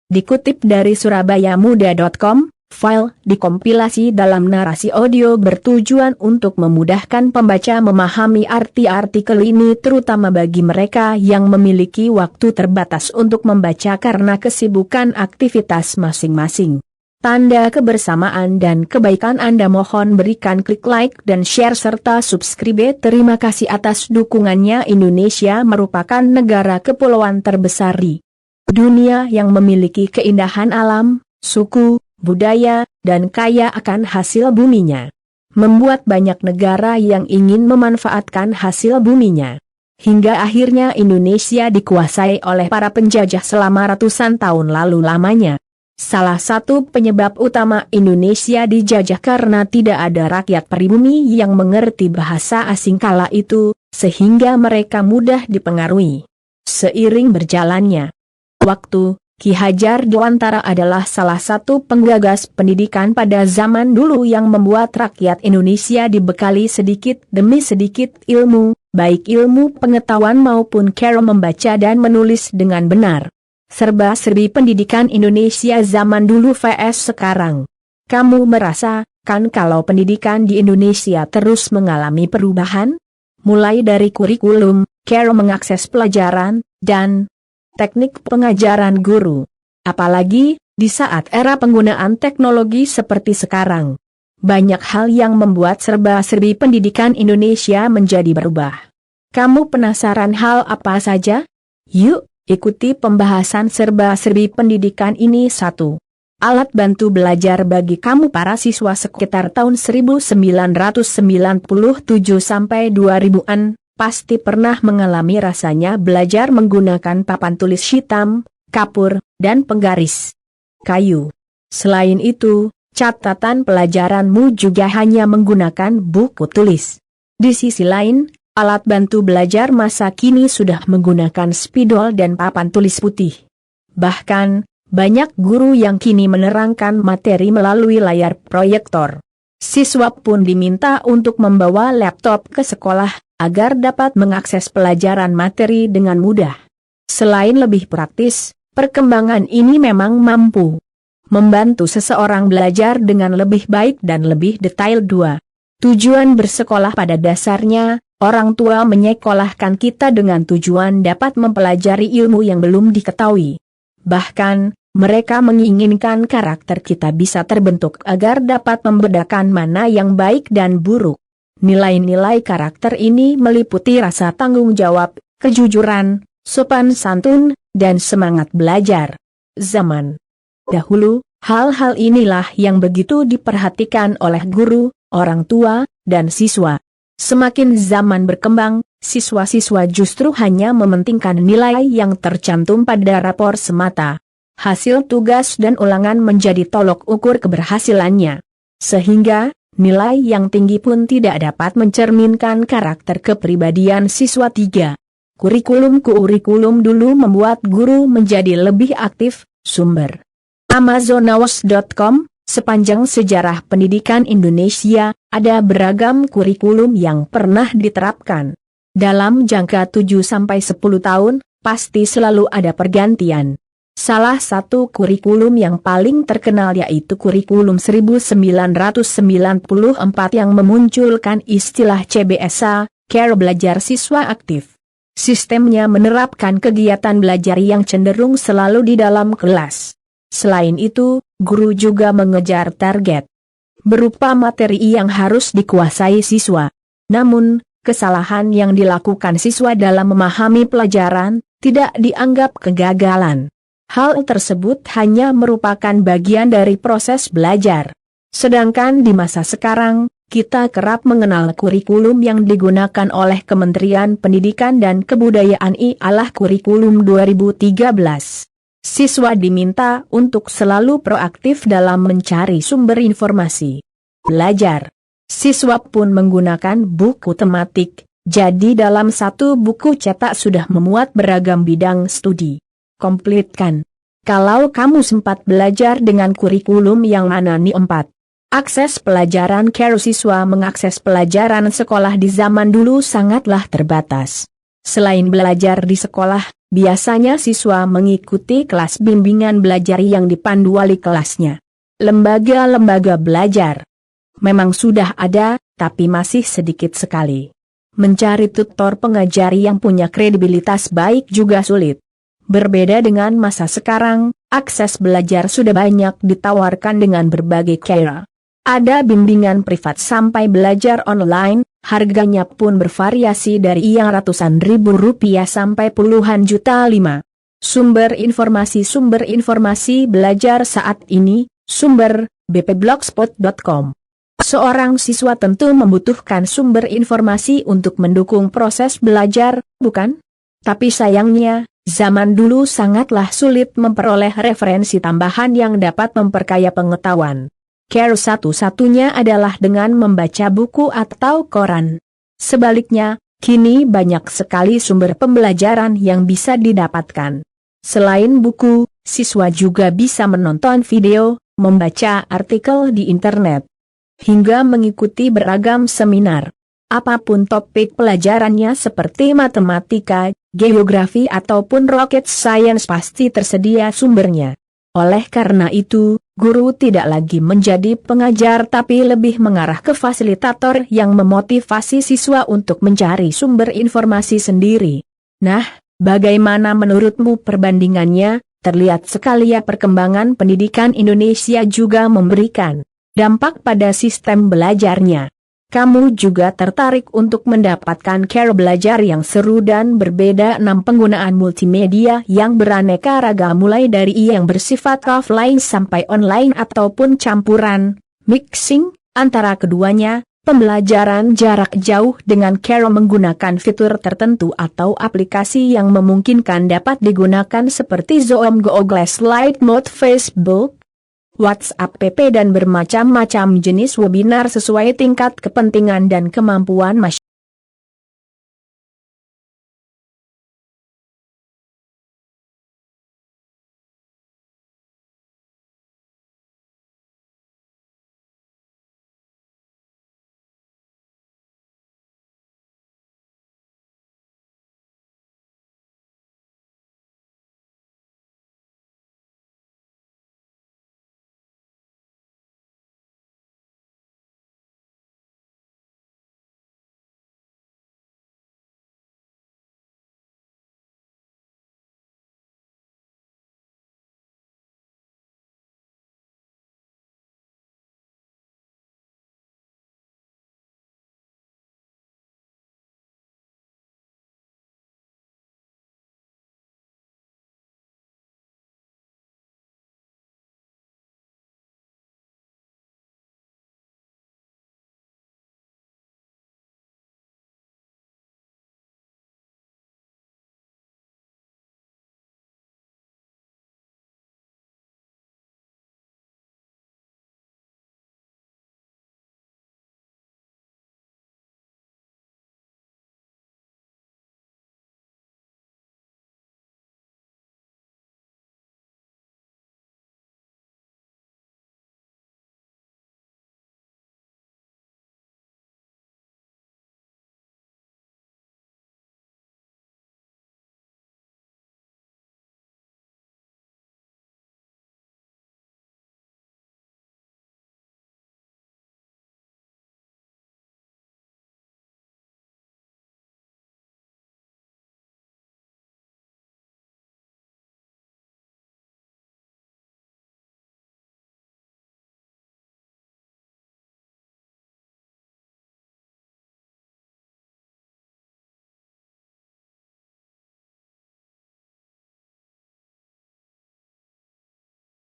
Dikutip dari surabayamuda.com, file dikompilasi dalam narasi audio bertujuan untuk memudahkan pembaca memahami arti artikel ini, terutama bagi mereka yang memiliki waktu terbatas untuk membaca karena kesibukan aktivitas masing-masing. Tanda kebersamaan dan kebaikan Anda mohon berikan klik like dan share serta subscribe. Terima kasih atas dukungannya. Indonesia merupakan negara kepulauan terbesar di dunia yang memiliki keindahan alam, suku, budaya, dan kaya akan hasil buminya. Membuat banyak negara yang ingin memanfaatkan hasil buminya. Hingga akhirnya Indonesia dikuasai oleh para penjajah selama ratusan tahun lalu lamanya. Salah satu penyebab utama Indonesia dijajah karena tidak ada rakyat pribumi yang mengerti bahasa asing kala itu, sehingga mereka mudah dipengaruhi. Seiring berjalannya waktu, Ki Hajar Dewantara adalah salah satu penggagas pendidikan pada zaman dulu yang membuat rakyat Indonesia dibekali sedikit demi sedikit ilmu, baik ilmu pengetahuan maupun cara membaca dan menulis dengan benar. Serba-serbi pendidikan Indonesia zaman dulu vs sekarang. Kamu merasa, kan kalau pendidikan di Indonesia terus mengalami perubahan? Mulai dari kurikulum, cara mengakses pelajaran, dan teknik pengajaran guru. Apalagi, di saat era penggunaan teknologi seperti sekarang. Banyak hal yang membuat serba-serbi pendidikan Indonesia menjadi berubah. Kamu penasaran hal apa saja? Yuk, ikuti pembahasan serba-serbi pendidikan ini. 1. Alat bantu belajar bagi kamu para siswa sekitar tahun 1997 sampai 2000-an. Pasti pernah mengalami rasanya belajar menggunakan papan tulis hitam, kapur, dan penggaris kayu. Selain itu, catatan pelajaranmu juga hanya menggunakan buku tulis. Di sisi lain, alat bantu belajar masa kini sudah menggunakan spidol dan papan tulis putih. Bahkan, banyak guru yang kini menerangkan materi melalui layar proyektor. Siswa pun diminta untuk membawa laptop ke sekolah, agar dapat mengakses pelajaran materi dengan mudah. Selain lebih praktis, perkembangan ini memang mampu membantu seseorang belajar dengan lebih baik dan lebih detail. 2. Tujuan bersekolah pada dasarnya, orang tua menyekolahkan kita dengan tujuan dapat mempelajari ilmu yang belum diketahui. Bahkan, mereka menginginkan karakter kita bisa terbentuk agar dapat membedakan mana yang baik dan buruk. Nilai-nilai karakter ini meliputi rasa tanggung jawab, kejujuran, sopan santun, dan semangat belajar. Zaman dahulu, hal-hal inilah yang begitu diperhatikan oleh guru, orang tua, dan siswa. Semakin zaman berkembang, siswa-siswa justru hanya mementingkan nilai yang tercantum pada rapor semata. Hasil tugas dan ulangan menjadi tolok ukur keberhasilannya. Sehingga, nilai yang tinggi pun tidak dapat mencerminkan karakter kepribadian siswa. 3. Kurikulum dulu membuat guru menjadi lebih aktif. Sumber Amazonawas.com. Sepanjang sejarah pendidikan Indonesia, ada beragam kurikulum yang pernah diterapkan. Dalam jangka 7-10 tahun, pasti selalu ada pergantian. Salah satu kurikulum yang paling terkenal yaitu kurikulum 1994 yang memunculkan istilah CBSA, Cara Belajar Siswa Aktif. Sistemnya menerapkan kegiatan belajar yang cenderung selalu di dalam kelas. Selain itu, guru juga mengejar target berupa materi yang harus dikuasai siswa. Namun, kesalahan yang dilakukan siswa dalam memahami pelajaran tidak dianggap kegagalan. Hal tersebut hanya merupakan bagian dari proses belajar. Sedangkan di masa sekarang, kita kerap mengenal kurikulum yang digunakan oleh Kementerian Pendidikan dan Kebudayaan ialah kurikulum 2013. Siswa diminta untuk selalu proaktif dalam mencari sumber informasi belajar. Siswa pun menggunakan buku tematik, jadi dalam satu buku cetak sudah memuat beragam bidang studi. Komplitkan. Kalau kamu sempat belajar dengan kurikulum yang mana nih? 4. Akses pelajaran. Cara siswa mengakses pelajaran sekolah di zaman dulu sangatlah terbatas. Selain belajar di sekolah, biasanya siswa mengikuti kelas bimbingan belajar yang dipandu wali kelasnya. Lembaga-lembaga belajar memang sudah ada, tapi masih sedikit sekali. Mencari tutor pengajar yang punya kredibilitas baik juga sulit. Berbeda dengan masa sekarang, akses belajar sudah banyak ditawarkan dengan berbagai cara. Ada bimbingan privat sampai belajar online, harganya pun bervariasi dari yang ratusan ribu rupiah sampai puluhan juta. Sumber informasi belajar saat ini, sumber bpblogspot.com. Seorang siswa tentu membutuhkan sumber informasi untuk mendukung proses belajar, bukan? Tapi sayangnya, zaman dulu sangatlah sulit memperoleh referensi tambahan yang dapat memperkaya pengetahuan. Cara satu-satunya adalah dengan membaca buku atau koran. Sebaliknya, kini banyak sekali sumber pembelajaran yang bisa didapatkan. Selain buku, siswa juga bisa menonton video, membaca artikel di internet, hingga mengikuti beragam seminar. Apapun topik pelajarannya seperti matematika, geografi ataupun rocket science pasti tersedia sumbernya. Oleh karena itu, guru tidak lagi menjadi pengajar tapi lebih mengarah ke fasilitator yang memotivasi siswa untuk mencari sumber informasi sendiri. Nah, bagaimana menurutmu perbandingannya? Terlihat sekali ya perkembangan pendidikan Indonesia juga memberikan dampak pada sistem belajarnya. Kamu juga tertarik untuk mendapatkan cara belajar yang seru dan berbeda. 6. Penggunaan multimedia yang beraneka ragam mulai dari yang bersifat offline sampai online ataupun campuran, mixing, antara keduanya, pembelajaran jarak jauh dengan cara menggunakan fitur tertentu atau aplikasi yang memungkinkan dapat digunakan seperti Zoom, Google Slide, Mode, Facebook, WhatsApp, dan bermacam-macam jenis webinar sesuai tingkat kepentingan dan kemampuan masyarakat.